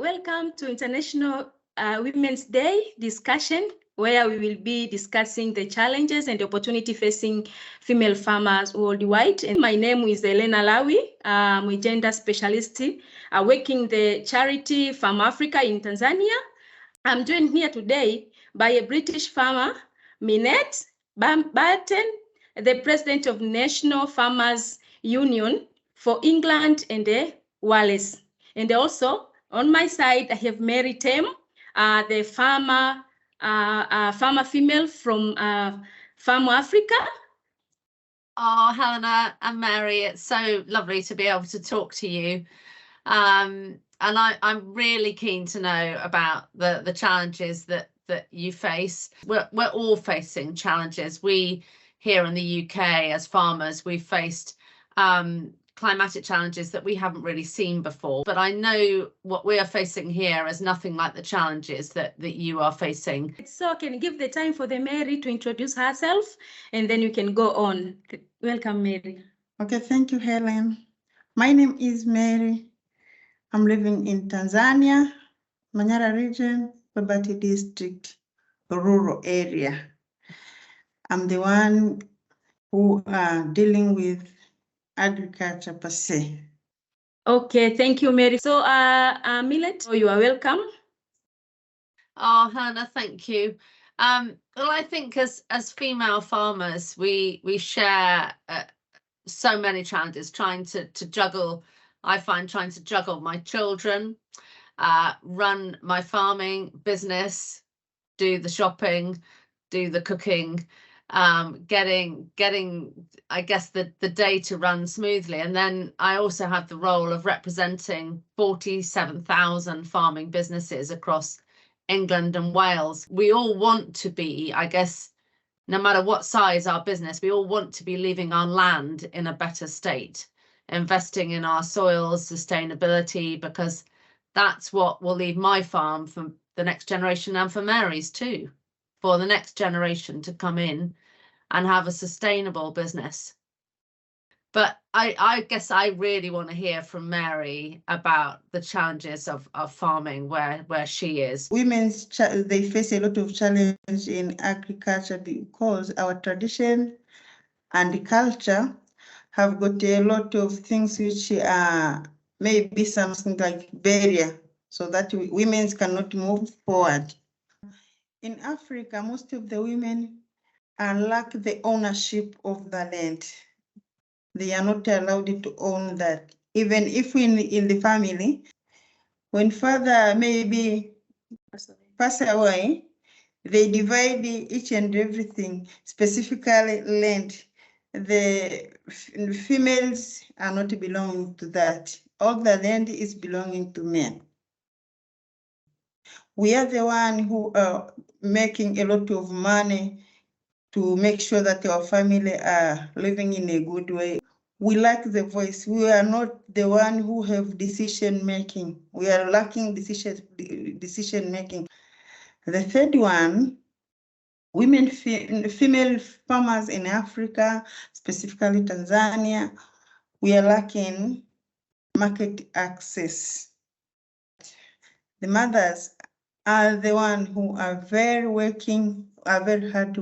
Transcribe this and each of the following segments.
Welcome to International Women's Day discussion, where we will be discussing the challenges and the opportunity facing female farmers worldwide. And my name is Elena Lawi. I'm a gender specialist working the charity Farm Africa in Tanzania. I'm joined here today by a British farmer, Minette Barton, the president of National Farmers Union for England and Wales. And also on my side, I have Mary Temu, the farmer female from Farm Africa. Oh, Helena and Mary, it's so lovely to be able to talk to you. And I'm really keen to know about the challenges that you face. We're all facing challenges. We here in the UK as farmers, we've faced climatic challenges that we haven't really seen before. But I know what we are facing here is nothing like the challenges that you are facing. So can you give the time for the Mary to introduce herself, and then you can go on. Welcome, Mary. Okay, thank you, Helen. My name is Mary. I'm living in Tanzania, Manyara region, Babati district, rural area. I'm the one who are dealing with agriculture per se. Okay, thank you, Mary. So, Millet, you are welcome. Oh, Hannah, thank you. Well, I think as female farmers, we share so many challenges trying to juggle. I find trying to juggle my children, run my farming business, do the shopping, do the cooking, getting I guess the day to run smoothly. And then I also have the role of representing 47,000 farming businesses across England and Wales. We all want to be, I guess, no matter what size our business, we all want to be leaving our land in a better state, investing in our soils, sustainability, because that's what will leave my farm for the next generation, and for Mary's too, for the next generation to come in and have a sustainable business. But I guess I really want to hear from Mary about the challenges of farming where she is. Women, they face a lot of challenge in agriculture because our tradition and culture have got a lot of things which are maybe something like barrier, so that women cannot move forward. In Africa, most of the women lack the ownership of the land. They are not allowed to own that. Even if in the family, when father maybe pass away, they divide each and everything, specifically land. The females are not belonging to that. All the land is belonging to men. We are the one who are making a lot of money to make sure that our family are living in a good way. We lack the voice. We are not the one who have decision making. We are lacking decision making. The third one, female farmers in Africa, specifically Tanzania, we are lacking market access. The mothers are the one who are very hard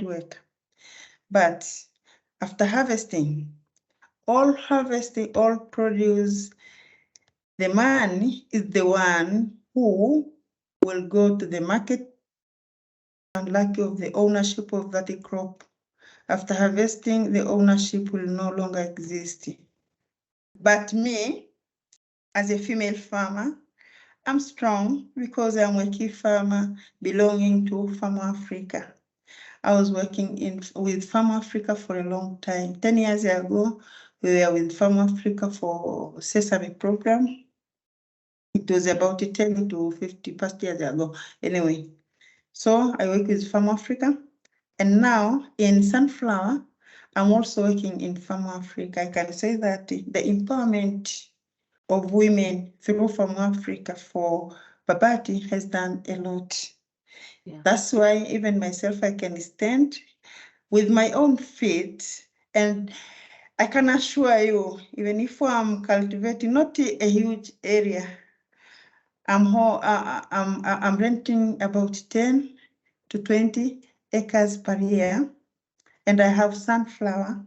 work. But after harvesting, all produce, the man is the one who will go to the market and lack of the ownership of that crop. After harvesting, the ownership will no longer exist. But me, as a female farmer, I'm strong because I'm a key farmer belonging to Farm Africa. I was working with Farm Africa for a long time. 10 years ago, we were with Farm Africa for Sesame program. It was about 10 to 50 past years ago. Anyway, so I work with Farm Africa. And now in sunflower, I'm also working in Farm Africa. I can say that the empowerment of women through Farm Africa for Babati has done a lot. Yeah. That's why even myself, I can stand with my own feet, and I can assure you, even if I'm cultivating not a huge area, I'm renting about 10 to 20 acres per year, and I have sunflower,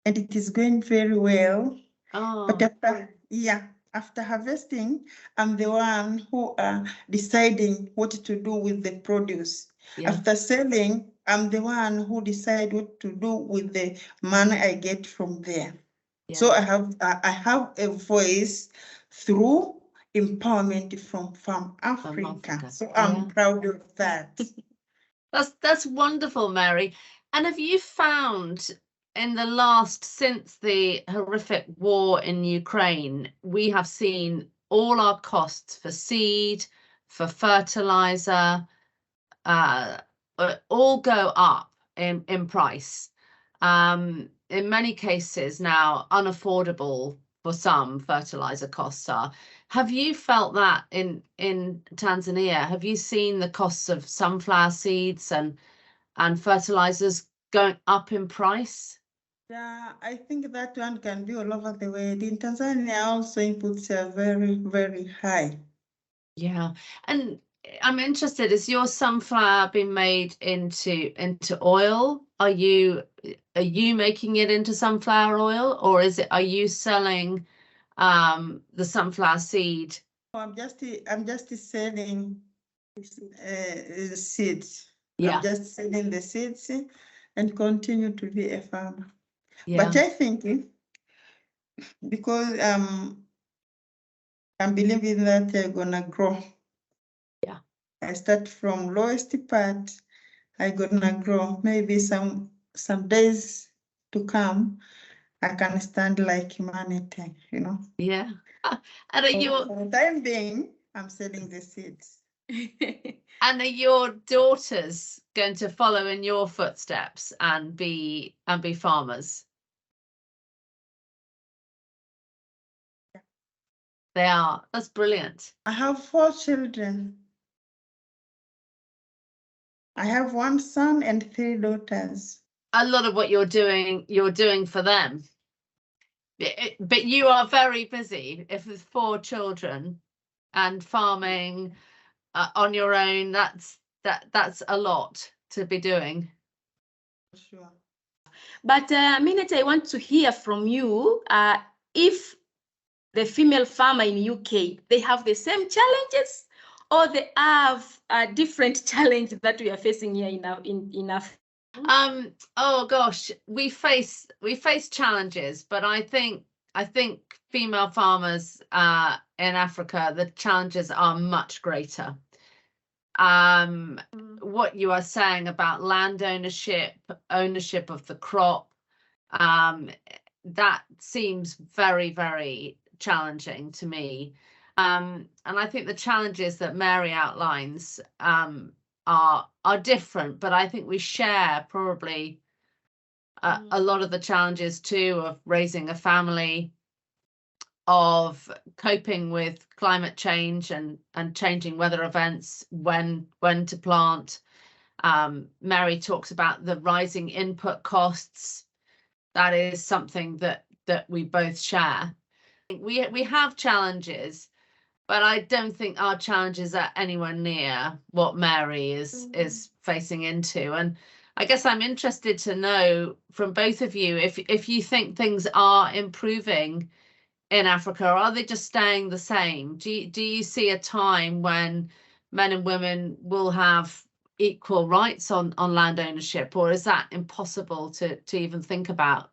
and it is going very well. Oh, But after harvesting, I'm the one who deciding what to do with the produce. yeah. After selling, I'm the one who decide what to do with the money I get from there. So I have a voice through empowerment from Farm Africa. So I'm proud of that. That's wonderful, Mary. And have you found since the horrific war in Ukraine, we have seen all our costs for seed, for fertilizer, all go up in price. In many cases now, unaffordable for some fertilizer costs are. Have you felt that in Tanzania? Have you seen the costs of sunflower seeds and fertilizers going up in price? Yeah, I think that one can be all over the world. In Tanzania, also inputs are very, very high. Yeah, and I'm interested, is your sunflower being made into oil? Are you making it into sunflower oil, or are you selling the sunflower seed? I'm just selling seeds. Yeah. I'm just selling the seeds and continue to be a farmer. Yeah. But I think because I'm believing that they're gonna grow. Yeah. I start from lowest part. I'm gonna grow. Maybe some days to come, I can stand like humanity, you know. Yeah. And for the time being, I'm selling the seeds. And are your daughters going to follow in your footsteps and be farmers? Yeah. They are. That's brilliant. I have 4 children. I have 1 son and 3 daughters. A lot of what you're doing for them. But you are very busy. If there's 4 children and farming on your own, that's a lot to be doing. Sure. But Minette, I want to hear from you if the female farmer in UK, they have the same challenges, or they have a different challenge that we are facing here in Africa. Oh gosh, we face challenges, but I think female farmers in Africa, the challenges are much greater. What you are saying about land ownership of the crop, that seems very, very challenging to me. And I think the challenges that Mary outlines are different, but I think we share probably a lot of the challenges too, of raising a family, of coping with climate change and changing weather events, when to plant. Mary talks about the rising input costs. That is something that we both share. We have challenges, but I don't think our challenges are anywhere near what Mary is facing into. And I guess I'm interested to know from both of you if you think things are improving in Africa, or are they just staying the same? Do you see a time when men and women will have equal rights on land ownership, or is that impossible to even think about?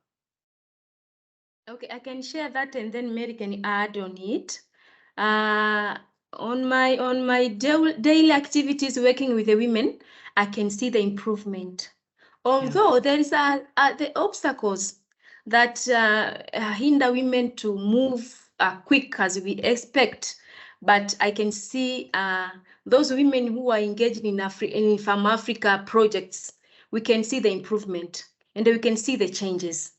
Okay, I can share that, and then Mary can add on it. On my daily activities working with the women, I can see the improvement. Although there is the obstacles that hinder women to move quick as we expect, but I can see those women who are engaged in Farm Africa projects, we can see the improvement and we can see the changes.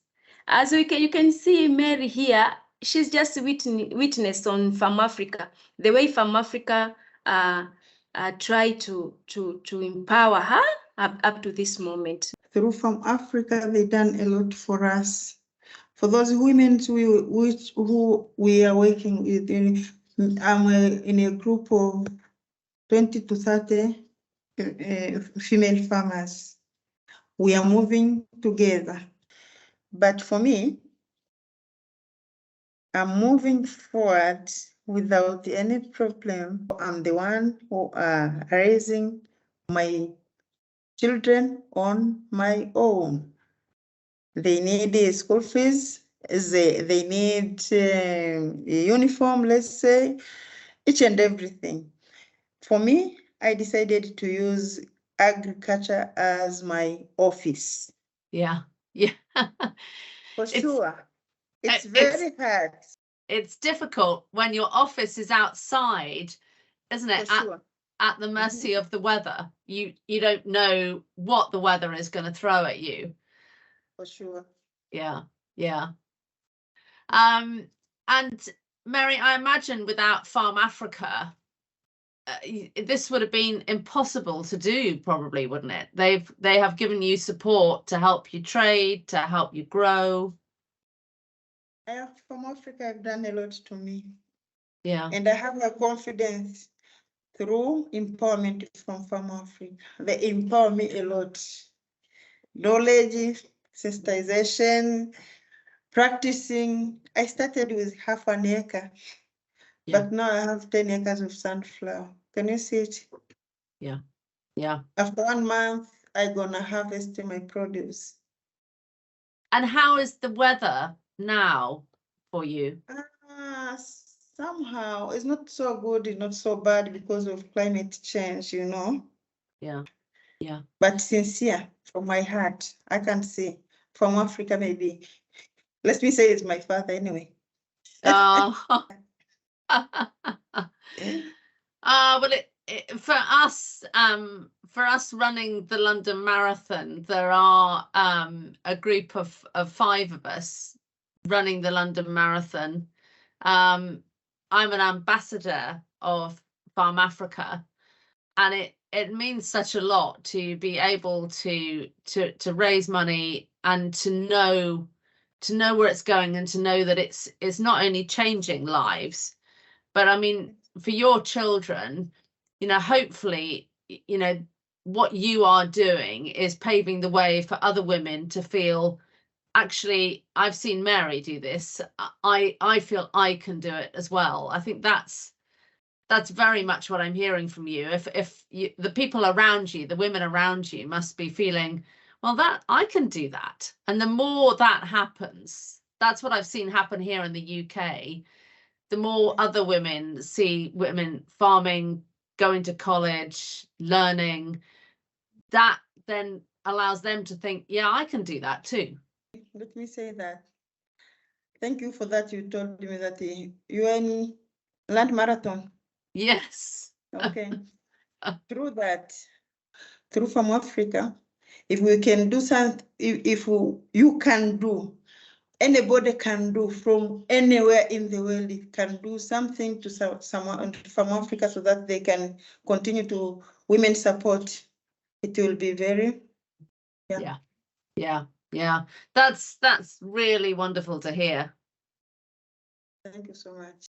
As you can see Mary here, she's just witnessed on Farm Africa, the way Farm Africa try to empower her up to this moment. Through Farm Africa, they done a lot for us. For those women who we are working with, I'm in a group of 20 to 30 female farmers. We are moving together. But for me, I'm moving forward without any problem. I'm the one who are raising my children on my own. They need school fees, they need a uniform, let's say, each and everything. For me, I decided to use agriculture as my office. Yeah, yeah. For It's- sure. It's very hard. It's difficult when your office is outside, isn't it? For sure. At the mercy of the weather. You don't know what the weather is going to throw at you. For sure. Yeah, yeah. And Mary, I imagine without Farm Africa, this would have been impossible to do, probably, wouldn't it? They have given you support to help you trade, to help you grow. Farm Africa have done a lot to me. Yeah. And I have a confidence through empowerment from Farm Africa. They empower me a lot. Knowledge, sensitization, practicing. I started with half an acre, but now I have 10 acres of sunflower. Can you see it? Yeah, yeah. After 1 month, I'm gonna harvest my produce. And how is the weather now for you? Somehow it's not so good, it's not so bad because of climate change, you know. Yeah, yeah. But sincere from my heart, I can say from Africa, maybe. Let me say it's my father anyway. Oh. Well, for us running the London Marathon, there are a group of 5 of us running the London Marathon. I'm an ambassador of Farm Africa, and it means such a lot to be able to raise money and to know where it's going, and to know that it's not only changing lives, but I mean, for your children, hopefully, what you are doing is paving the way for other women to feel, actually, I've seen Mary do this. I feel I can do it as well. I think that's very much what I'm hearing from you. If the people around you, the women around you, must be feeling, well, that I can do that. And the more that happens, that's what I've seen happen here in the UK. The more other women see women farming, going to college, learning, that then allows them to think, yeah, I can do that too. Let me say that. Thank you for that. You told me that you are in Land Marathon. Yes. Okay. Through that, through Farm Africa, if we can do something, if you can do, anybody can do from anywhere in the world, can do something to someone from Africa so that they can continue to women support. It will be very, yeah. That's really wonderful to hear. Thank you so much.